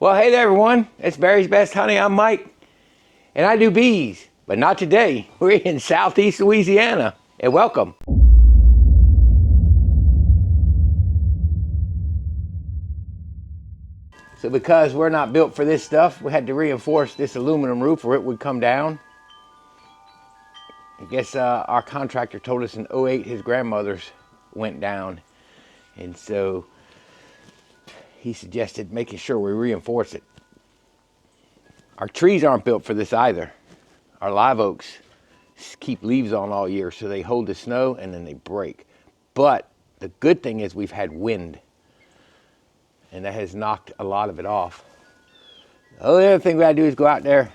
Well, hey there, everyone. It's Barry's Best Honey. I'm Mike, and I do bees, but not today. We're in South East Louisiana, and welcome. So because we're not built for this stuff, we had to reinforce this aluminum roof or it would come down. I guess our contractor told us in '08 his grandmother's went down, and so he suggested making sure we reinforce it. Our trees aren't built for this either. Our live oaks keep leaves on all year, so they hold the snow and then they break. But the good thing is we've had wind, and that has knocked a lot of it off. The only other thing we gotta do is go out there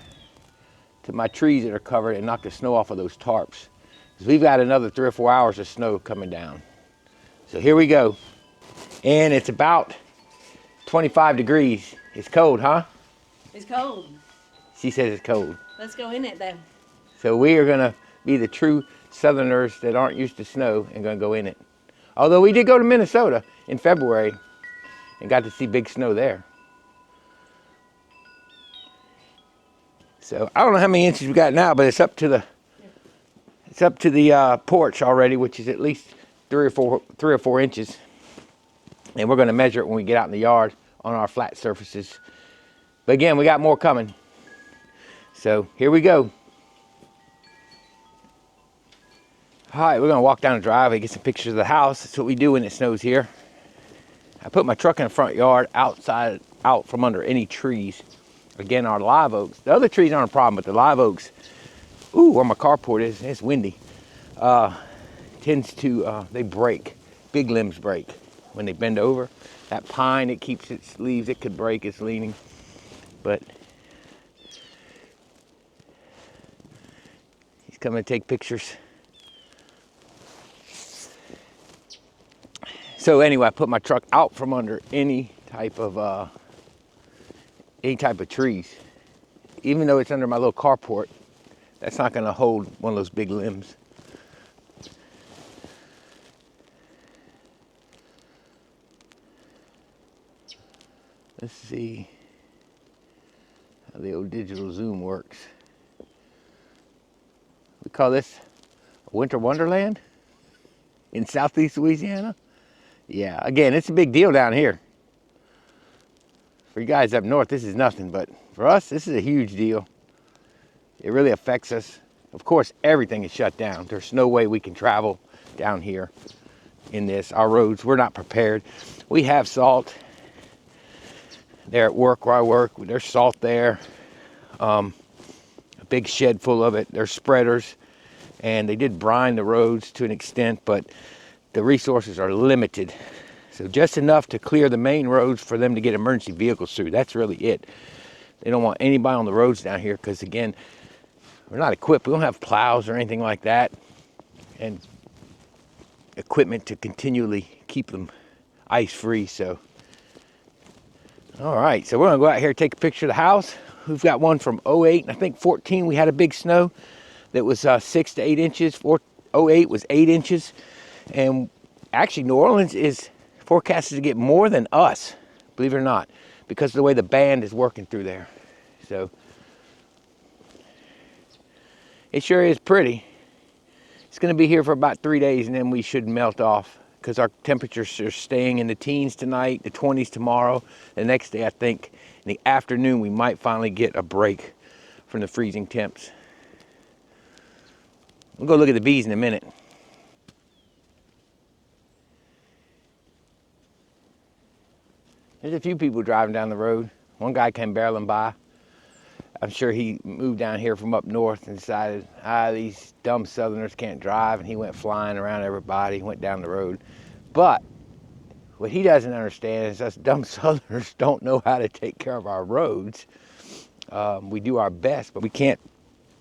to my trees that are covered and knock the snow off of those tarps, because we've got another 3 or 4 hours of snow coming down. So here we go. And it's about 25 degrees. It's cold, huh? It's cold. She says it's cold. Let's go in it, though. So we are gonna be the true Southerners that aren't used to snow and gonna go in it. Although we did go to Minnesota in February and got to see big snow there. So I don't know how many inches we got now, but it's up to the porch already, which is at least 3 or 4 inches. And we're gonna measure it when we get out in the yard on our flat surfaces. But again, we got more coming. So here we go. All right, we're gonna walk down the driveway, get some pictures of the house. That's what we do when it snows here. I put my truck in the front yard, out from under any trees. Again, our live oaks. The other trees aren't a problem, but the live oaks, ooh, where my carport is, it's windy, tends to, they break. Big limbs break when they bend over. That pine, it keeps its leaves, it could break, it's leaning. But he's coming to take pictures. So anyway, I put my truck out from under any type of trees. Even though it's under my little carport, that's not gonna hold one of those big limbs. Let's see how the old digital zoom works. We call this a winter wonderland in Southeast Louisiana. Yeah, again, it's a big deal down here. For you guys up north, this is nothing, but for us, this is a huge deal. It really affects us. Of course, everything is shut down. There's no way we can travel down here in this. Our roads, we're not prepared. We have salt. There at work where I work, there's salt there. A big shed full of it. There's spreaders, and they did brine the roads to an extent, but the resources are limited. So just enough to clear the main roads for them to get emergency vehicles through. That's really it. They don't want anybody on the roads down here because, again, we're not equipped. We don't have plows or anything like that, and equipment to continually keep them ice free. So, all right, so we're gonna go out here and take a picture of the house. We've got one from '08, and I think '14 we had a big snow that was 6 to 8 inches. '08 was 8 inches, and actually New Orleans is forecasted to get more than us, believe it or not, because of the way the band is working through there. So it sure is pretty. It's going to be here for about 3 days, and then we should melt off because our temperatures are staying in the teens tonight, the 20s tomorrow. The next day, I think in the afternoon, we might finally get a break from the freezing temps. We'll go look at the bees in a minute. There's a few people driving down the road. One guy came barreling by. I'm sure he moved down here from up north and decided, these dumb Southerners can't drive, and he went flying around everybody, went down the road. But what he doesn't understand is us dumb Southerners don't know how to take care of our roads. We do our best, but we can't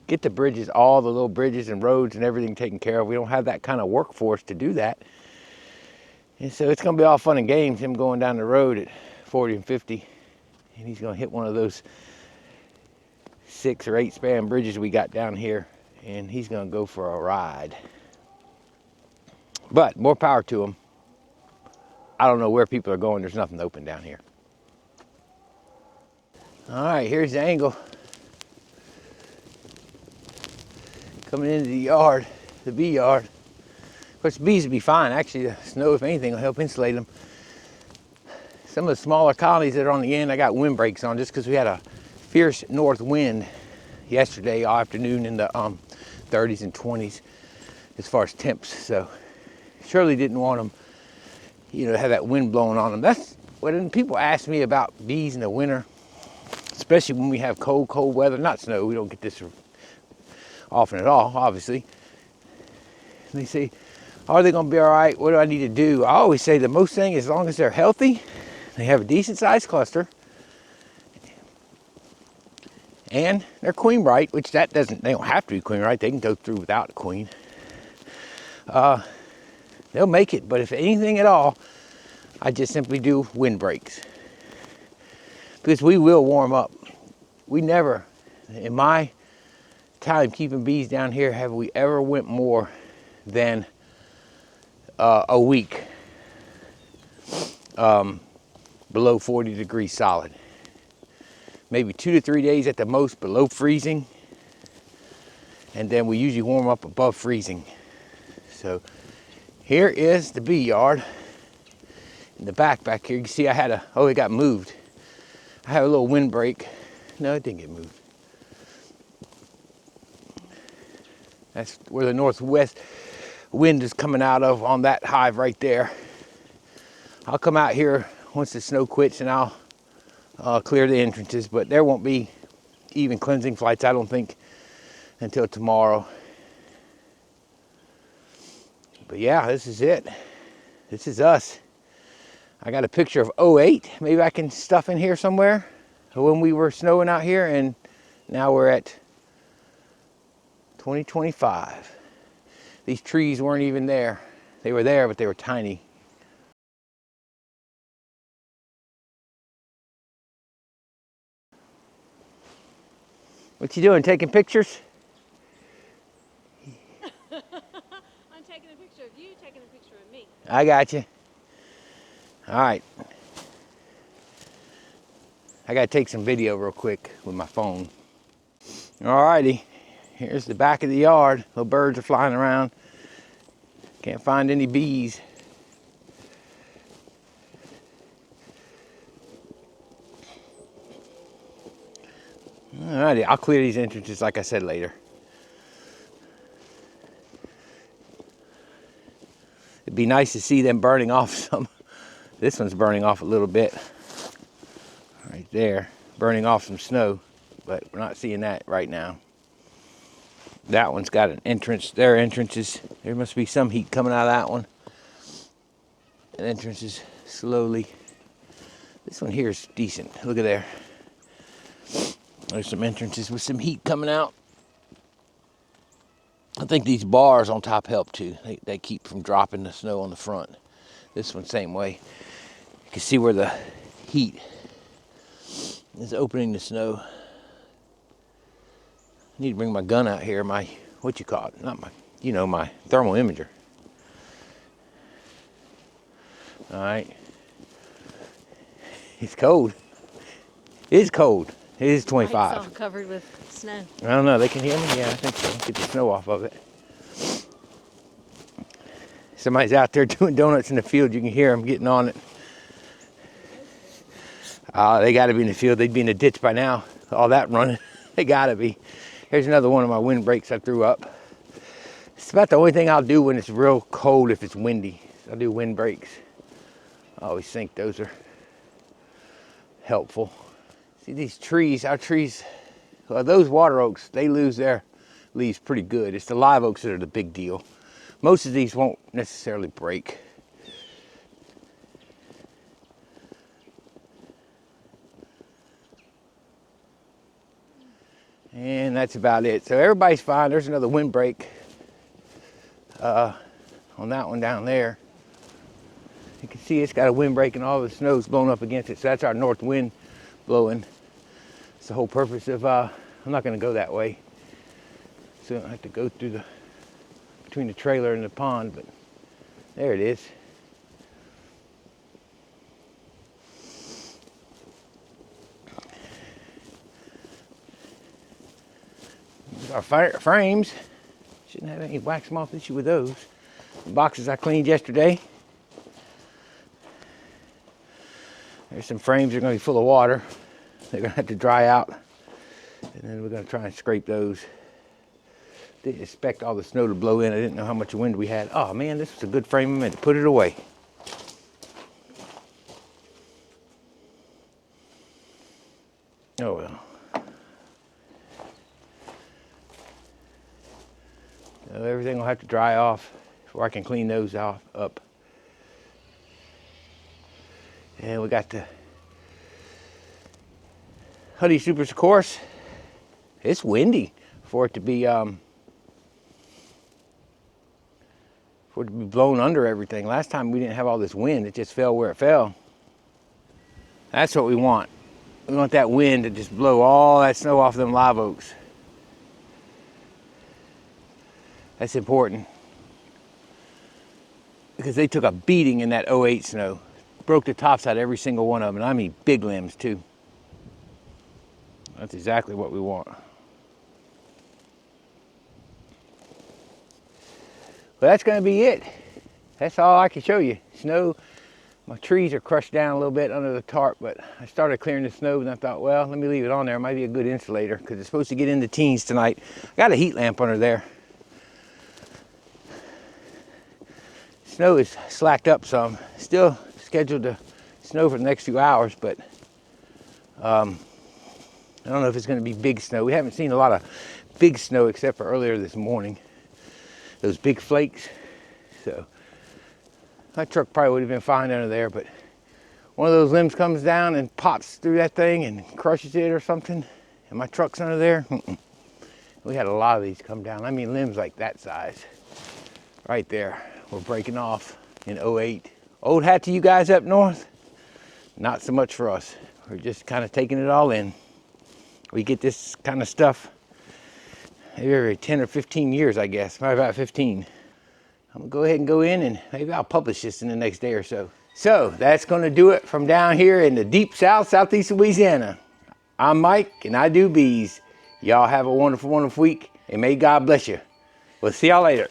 get the bridges, all the little bridges and roads and everything taken care of. We don't have that kind of workforce to do that. And so it's gonna be all fun and games, him going down the road at 40 and 50, and he's gonna hit one of those 6 or 8 span bridges we got down here, and he's gonna go for a ride. But more power to him. I don't know where people are going. There's nothing open down here. All right, here's the angle. Coming into the yard, the bee yard. Of course, the bees will be fine. Actually, the snow, if anything, will help insulate them. Some of the smaller colonies that are on the end, I got windbreaks on just because we had a fierce north wind yesterday afternoon in the 30s and 20s as far as temps. So surely didn't want them, you know, to have that wind blowing on them. That's when people ask me about bees in the winter, especially when we have cold weather, not snow. We don't get this often at all, obviously. And they say, are they going to be all right? What do I need to do? I always say the most thing, as long as they're healthy, they have a decent sized cluster, and they're queen bright, which they don't have to be queen bright. They can go through without a queen. They'll make it, but if anything at all, I just simply do windbreaks. Because we will warm up. We never, in my time keeping bees down here, have we ever went more than a week below 40 degrees solid. Maybe 2 to 3 days at the most below freezing, and then we usually warm up above freezing. So here is the bee yard. In the back here, you can see I had it got moved. I have a little windbreak. No, it didn't get moved. That's where the northwest wind is coming out of on that hive right there. I'll come out here once the snow quits and I'll clear the entrances, but there won't be even cleansing flights, I don't think, until tomorrow. But yeah, this is it. This is us. I got a picture of '08. Maybe I can stuff in here somewhere when we were snowing out here, and now we're at 2025. These trees weren't even there. They were there, but they were tiny. What you doing, taking pictures? I'm taking a picture of you, taking a picture of me. I got you. All right. I gotta take some video real quick with my phone. All righty, here's the back of the yard. Little birds are flying around. Can't find any bees. All righty, I'll clear these entrances like I said later. It'd be nice to see them burning off some. This one's burning off a little bit. Right there, burning off some snow, but we're not seeing that right now. That one's got an entrance. There are entrances. There must be some heat coming out of that one. And entrances slowly. This one here is decent. Look at there. There's some entrances with some heat coming out. I think these bars on top help too. They keep from dropping the snow on the front. This one same way. You can see where the heat is opening the snow. I need to bring my gun out here, my, what you call it, not my, you know, my thermal imager. All right. It's cold. It is cold. It is 25. It's all covered with snow. I don't know, they can hear me? Yeah, I think so. Get the snow off of it. Somebody's out there doing donuts in the field. You can hear them getting on it. They got to be in the field. They'd be in the ditch by now. All that running. They got to be. Here's another one of my windbreaks I threw up. It's about the only thing I'll do when it's real cold if it's windy. I'll do windbreaks. I always think those are helpful. See these trees, our trees, well, those water oaks, they lose their leaves pretty good. It's the live oaks that are the big deal. Most of these won't necessarily break. And that's about it. So everybody's fine. There's another windbreak on that one down there. You can see it's got a windbreak and all the snow's blown up against it. So that's our north wind blowing. It's the whole purpose of, I'm not gonna go that way. So I don't have to go through between the trailer and the pond, but there it is. Our frames. Shouldn't have any wax moth issue with those. The boxes I cleaned yesterday. There's some frames that are going to be full of water. They're going to have to dry out. And then we're going to try and scrape those. Didn't expect all the snow to blow in. I didn't know how much wind we had. Oh man, this was a good frame. I meant to put it away. Oh well. So everything will have to dry off before I can clean those up. And we got the honey supers, of course. It's windy for it to be blown under everything. Last time we didn't have all this wind. It just fell where it fell. That's what we want. We want that wind to just blow all that snow off them live oaks. That's important. Because they took a beating in that '08 snow. Broke the tops out of every single one of them. And I mean big limbs too. That's exactly what we want. Well, that's going to be it. That's all I can show you. Snow, my trees are crushed down a little bit under the tarp, but I started clearing the snow and I thought, well, let me leave it on there. It might be a good insulator because it's supposed to get into teens tonight. I got a heat lamp under there. Snow is slacked up some. Still scheduled to snow for the next few hours, but I don't know if it's going to be big snow. We haven't seen a lot of big snow except for earlier this morning. Those big flakes. So my truck probably would have been fine under there, but one of those limbs comes down and pops through that thing and crushes it or something, and my truck's under there. We had a lot of these come down. I mean limbs like that size. Right there. We're breaking off in '08. Old hat to you guys up north. Not so much for us. We're just kind of taking it all in. We get this kind of stuff maybe every 10 or 15 years, I guess. Probably about 15. I'm gonna go ahead and go in and maybe I'll publish this in the next day or so. So that's gonna do it from down here in the deep south, southeast Louisiana. I'm Mike and I do bees. Y'all have a wonderful, wonderful week and may God bless you. We'll see y'all later.